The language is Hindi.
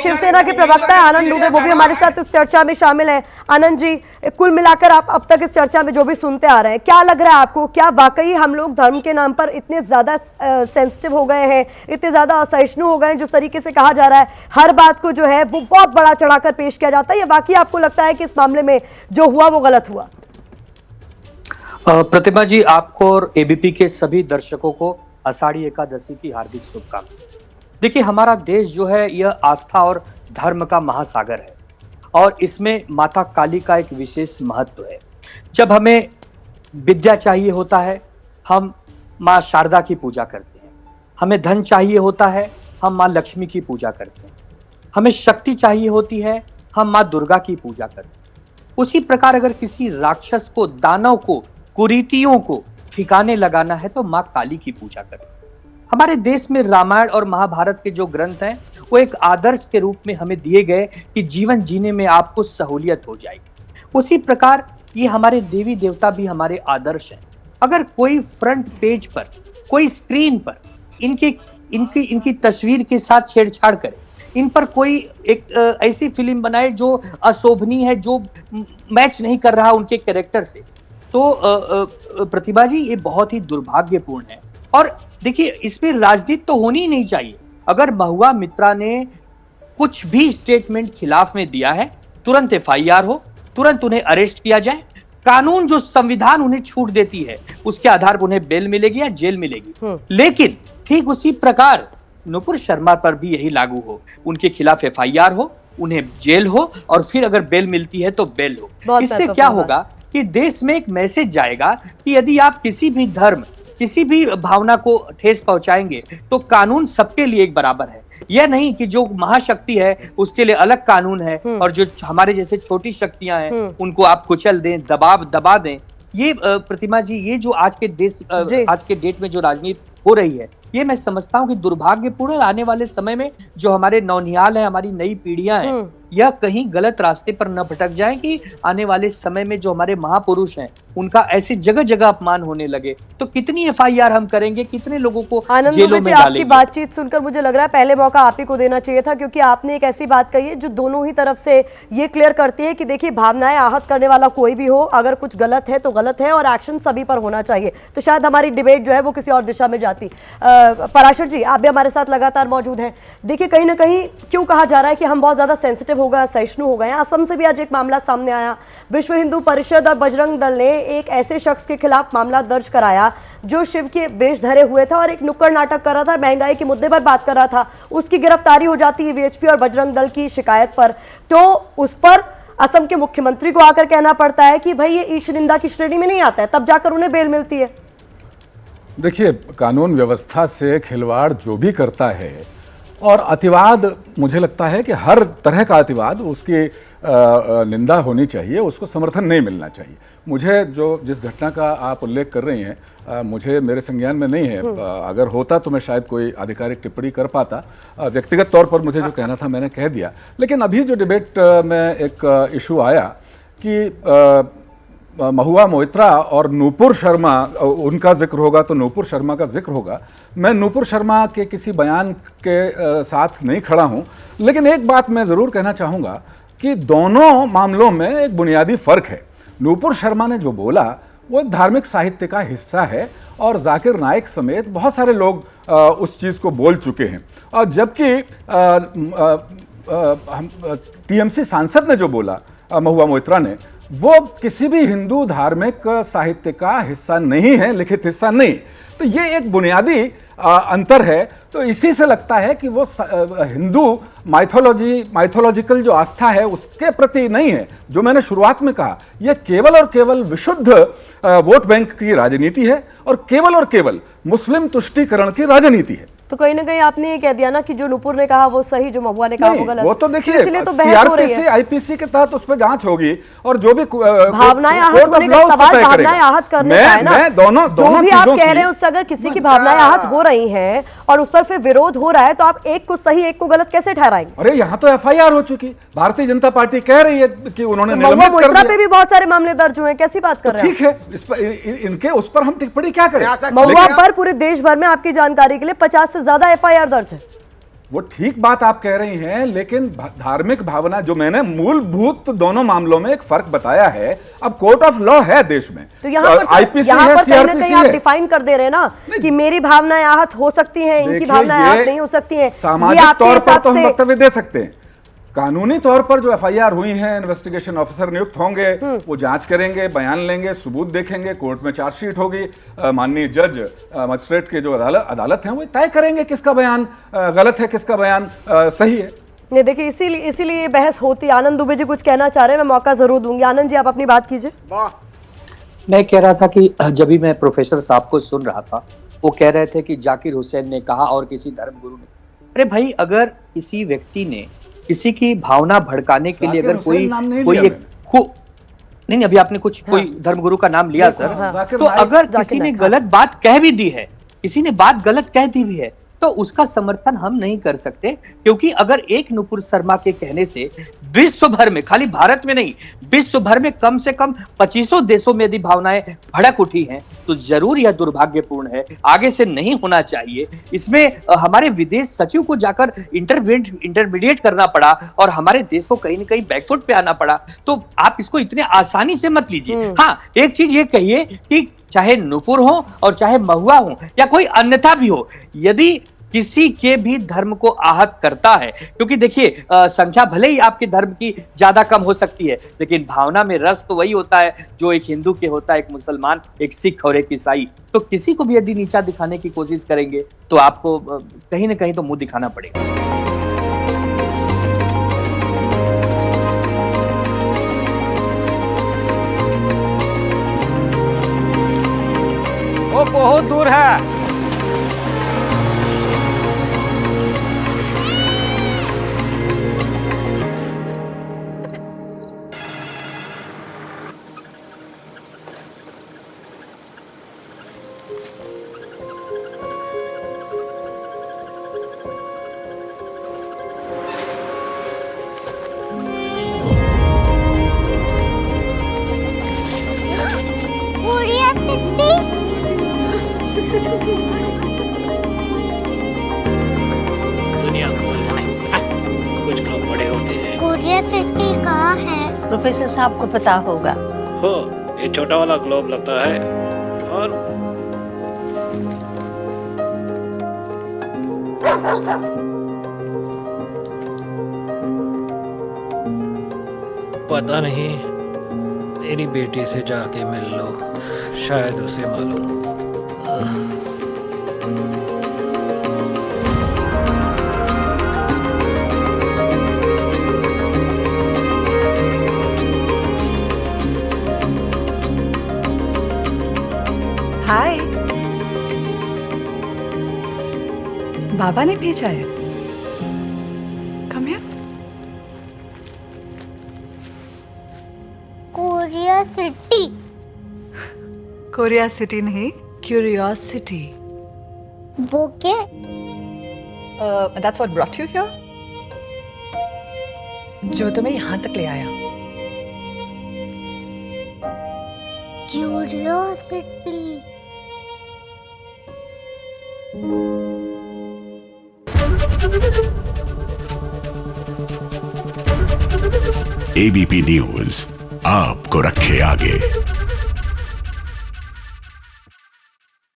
शिवसेना के प्रवक्ता है आनंद दुबे, वो भी हमारे साथ इस चर्चा में शामिल है। आनंद जी, कुल मिलाकर आप अब तक इस चर्चा में जो भी सुनते आ रहे हैं, क्या लग रहा है आपको? क्या वाकई हम लोग धर्म के नाम पर इतने ज्यादा सेंसिटिव हो गए हैं, इतने ज्यादा असहिष्णु हो गए हैं? जिस तरीके से कहा जा रहा है हर बात को जो है वो बहुत बड़ा चढ़ाकर पेश किया जाता है, या बाकी आपको लगता है कि इस मामले में जो हुआ वो गलत हुआ? प्रतिभा जी, आपको और एबीपी के सभी दर्शकों को आषाढ़ी एकादशी की हार्दिक शुभकामनाएं। देखिए, हमारा देश जो है यह आस्था और धर्म का महासागर है और इसमें माता काली का एक विशेष महत्व है। जब हमें विद्या चाहिए होता है, हम माँ शारदा की पूजा करते हैं। हमें धन चाहिए होता है, हम माँ लक्ष्मी की पूजा करते हैं। हमें शक्ति चाहिए होती है, हम माँ दुर्गा की पूजा करते हैं। उसी प्रकार अगर किसी राक्षस को, दानव को, कुरीतियों को ठिकाने लगाना है तो माँ काली की पूजा करें। हमारे देश में रामायण और महाभारत के जो ग्रंथ हैं वो एक आदर्श के रूप में हमें दिए गए कि जीवन जीने में आपको सहूलियत हो जाएगी। उसी प्रकार ये हमारे देवी देवता भी हमारे आदर्श हैं। अगर कोई फ्रंट पेज पर, कोई स्क्रीन पर इनकी तस्वीर के साथ छेड़छाड़ करे, इन पर कोई एक ऐसी फिल्म बनाए जो अशोभनीय है, जो मैच नहीं कर रहा उनके कैरेक्टर से, तो प्रतिभा जी ये बहुत ही दुर्भाग्यपूर्ण है। और देखिए, इसमें राजनीति तो होनी ही नहीं चाहिए। अगर महुआ मित्रा ने कुछ भी स्टेटमेंट खिलाफ में दिया है, तुरंत एफआईआर हो, तुरंत उन्हें अरेस्ट किया जाए। कानून, जो संविधान उन्हें छूट देती है, उसके आधार पर उन्हें बेल मिलेगी या जेल मिलेगी। लेकिन ठीक उसी प्रकार नुपुर शर्मा पर भी यही लागू हो, उनके खिलाफ एफआईआर हो, उन्हें जेल हो और फिर अगर बेल मिलती है तो बेल हो। इससे क्या होगा कि देश में एक मैसेज जाएगा कि यदि आप किसी भी धर्म, किसी भी भावना को ठेस पहुंचाएंगे तो कानून सबके लिए एक बराबर है। यह नहीं कि जो महाशक्ति है उसके लिए अलग कानून है और जो हमारे जैसे छोटी शक्तियां हैं उनको आप कुचल दें, दबा दें। ये प्रतिमा जी, ये जो आज के डेट में जो राजनीति हो रही है, ये मैं समझता हूं कि दुर्भाग्यपूर्ण। आने वाले समय में जो हमारे नौनिहाल है, हमारी नई पीढ़ियां हैं, यह कहीं गलत रास्ते पर न भटक जाएं कि आने वाले समय में जो हमारे महापुरुष हैं उनका ऐसी जगह जगह अपमान होने लगे। तो कितनी एफआईआर हम करेंगे, कितने लोगों को जेलों में डालेंगे? आपकी बातचीत सुनकर मुझे लग रहा है पहले मौका आप ही को देना चाहिए था, क्योंकि आपने एक ऐसी बात कही है जो दोनों ही तरफ से ये क्लियर करती है कि देखिए, भावनाएं आहत करने वाला कोई भी हो, अगर कुछ गलत है तो गलत है और एक्शन सभी पर होना चाहिए। तो शायद हमारी डिबेट जो है वो किसी और दिशा में जाती। पराशर जी, आप भी हमारे साथ लगातार मौजूद हैं। देखिए, कहीं ना कहीं क्यों कहा जा रहा है कि हम बहुत ज्यादा सेंसिटिव हो गए, सहिष्णु हो गए हैं? असम से भी आज एक मामला सामने आया। विश्व हिंदू परिषद और बजरंग दल ने एक ऐसे शख्स के खिलाफ मामला दर्ज कराया जो शिव के वेश धरे हुए था और एक नुक्कड़ नाटक कर रहा था, महंगाई के मुद्दे पर बात कर रहा था। उसकी गिरफ्तारी हो जाती है वीएचपी और बजरंग दल की शिकायत पर, तो उस पर असम के मुख्यमंत्री को आकर कहना पड़ता है कि भाई ये ईश निंदा की श्रेणी में नहीं आता है, तब जाकर उन्हें बेल मिलती है। देखिए, कानून व्यवस्था से खिलवाड़ जो भी करता है, और अतिवाद, मुझे लगता है कि हर तरह का अतिवाद, उसकी निंदा होनी चाहिए, उसको समर्थन नहीं मिलना चाहिए। मुझे जिस घटना का आप उल्लेख कर रही हैं, मुझे मेरे संज्ञान में नहीं है। अगर होता तो मैं शायद कोई आधिकारिक टिप्पणी कर पाता। व्यक्तिगत तौर पर मुझे जो कहना था मैंने कह दिया। लेकिन अभी जो डिबेट में एक इशू आया कि महुआ मोइत्रा और नूपुर शर्मा, उनका जिक्र होगा तो नूपुर शर्मा का जिक्र होगा। मैं नूपुर शर्मा के किसी बयान के साथ नहीं खड़ा हूं, लेकिन एक बात मैं ज़रूर कहना चाहूँगा कि दोनों मामलों में एक बुनियादी फ़र्क है। नूपुर शर्मा ने जो बोला वो एक धार्मिक साहित्य का हिस्सा है और जाकिर नाइक समेत बहुत सारे लोग उस चीज़ को बोल चुके हैं। और जबकि टीएमसी सांसद ने जो बोला, महुआ मोइत्रा ने, वो किसी भी हिंदू धार्मिक साहित्य का हिस्सा नहीं है, लिखित हिस्सा नहीं। तो ये एक बुनियादी अंतर है। तो इसी से लगता है कि वो हिंदू माइथोलॉजिकल जो आस्था है उसके प्रति नहीं है। जो मैंने शुरुआत में कहा, यह केवल और केवल विशुद्ध वोट बैंक की राजनीति है और केवल मुस्लिम तुष्टीकरण की राजनीति है। तो कहीं ना कहीं आपने ये कह दिया ना कि जो नुपुर ने कहा वो सही, जो महुआ ने कहा वो गलत। वो तो देखिए, सीआरपीसी आईपीसी के तहत उस पर जांच होगी और जो भी भावनाएं आहत होने का सवाल, भावनाएं आहत करने का है ना। मैं दोनों भी आप कह रहे हैं उससे अगर किसी की भावनाएं आहत हो रही हैं और उस पर फिर विरोध हो रहा है तो आप एक को सही एक को गलत कैसे ठहराएंगे? अरे यहाँ तो एफआईआर हो चुकी, भारतीय जनता पार्टी कह रही है कि उन्होंने निलंबित कर दिया। पे भी बहुत सारे मामले दर्ज हुए हैं, कैसी बात कर रहे हैं? ठीक है, इस पर इनके उस पर हम टिप्पणी क्या करें? महुआ पर पूरे देश भर में आपकी जानकारी के लिए 50 से ज्यादा एफआईआर दर्ज है। वो ठीक बात आप कह रही हैं, लेकिन धार्मिक भावना जो मैंने मूलभूत दोनों मामलों में एक फर्क बताया है। अब कोर्ट ऑफ लॉ है देश में, तो यहाँ पर आईपीसी है, सीआरपीसी आप है। डिफाइन कर दे रहे हैं ना कि मेरी भावनाएं आहत हो सकती हैं, इनकी भावनाएं आहत नहीं हो सकती हैं। सामाजिक तौर पर तो हम वक्तव्य दे सकते हैं, कानूनी तौर पर जो एफआईआर हुई है, इन्वेस्टिगेशन ऑफिसर नियुक्त होंगे, वो जांच करेंगे, बयान लेंगे, सबूत देखेंगे, कोर्ट में चार्जशीट होगी, माननीय जज मजिस्ट्रेट के जो अदालत हैं वो तय करेंगे किसका बयान गलत है, किसका बयान सही है। नहीं देखिए, इसीलिए ये बहस होती है। आनंद दुबे जी कुछ कहना चाह रहे हैं, मैं मौका जरूर दूंगी। आनंद जी, आप अपनी बात कीजिए। मैं कह रहा था कि जब भी मैं प्रोफेसर साहब को सुन रहा था, वो कह रहे थे कि जाकिर हुसैन ने कहा और किसी धर्मगुरु ने। अरे भाई, अगर किसी व्यक्ति ने किसी की भावना भड़काने के लिए अगर कोई नहीं, अभी आपने कोई धर्मगुरु का नाम लिया सर, तो अगर किसी ने गलत बात कह भी दी है, किसी ने बात गलत कह दी भी है, तो उसका समर्थन हम नहीं कर सकते, क्योंकि अगर एक नुपुर शर्मा के कहने से विश्व भर में, खाली भारत में नहीं, विश्व भर में कम से कम 25 देशों में यदि भावनाएं भड़क उठी हैं, तो जरूर यह दुर्भाग्यपूर्ण है, आगे से नहीं होना चाहिए। इसमें हमारे विदेश सचिव को जाकर इंटरमीडिएट करना पड़ा और हमारे देश को कहीं न कहीं बैकफुट पे आना पड़ा। तो आप इसको इतने आसानी से मत लीजिए। हाँ, एक चीज ये कहिए कि चाहे नुपुर हो और चाहे महुआ हो या कोई अन्यथा भी हो, यदि किसी के भी धर्म को आहत करता है, क्योंकि देखिए संख्या भले ही आपके धर्म की ज्यादा कम हो सकती है, लेकिन भावना में रस तो वही होता है जो एक हिंदू के होता है, एक मुसलमान, एक सिख और एक ईसाई। तो किसी को भी यदि नीचा दिखाने की कोशिश करेंगे तो आपको कहीं ना कहीं तो मुंह दिखाना पड़ेगा। वो बहुत दूर है। दुनिया कुछ लोग बड़े होते हैं। कोरिया सिटी कहाँ है? प्रोफेसर साहब को पता होगा। हो, ये छोटा वाला ग्लोब लगता है और पता नहीं, मेरी बेटी से जाके मिल लो, शायद उसे मालूम हो। हाय, बाबा ने भेजा है। Come here. Korea city. Korea city नहीं, क्यूरियोसिटी। वो क्या? That's what brought you here? जो तुम्हें यहाँ तक ले आया। क्यूरियोसिटी। एबीपी न्यूज आपको रखे आगे।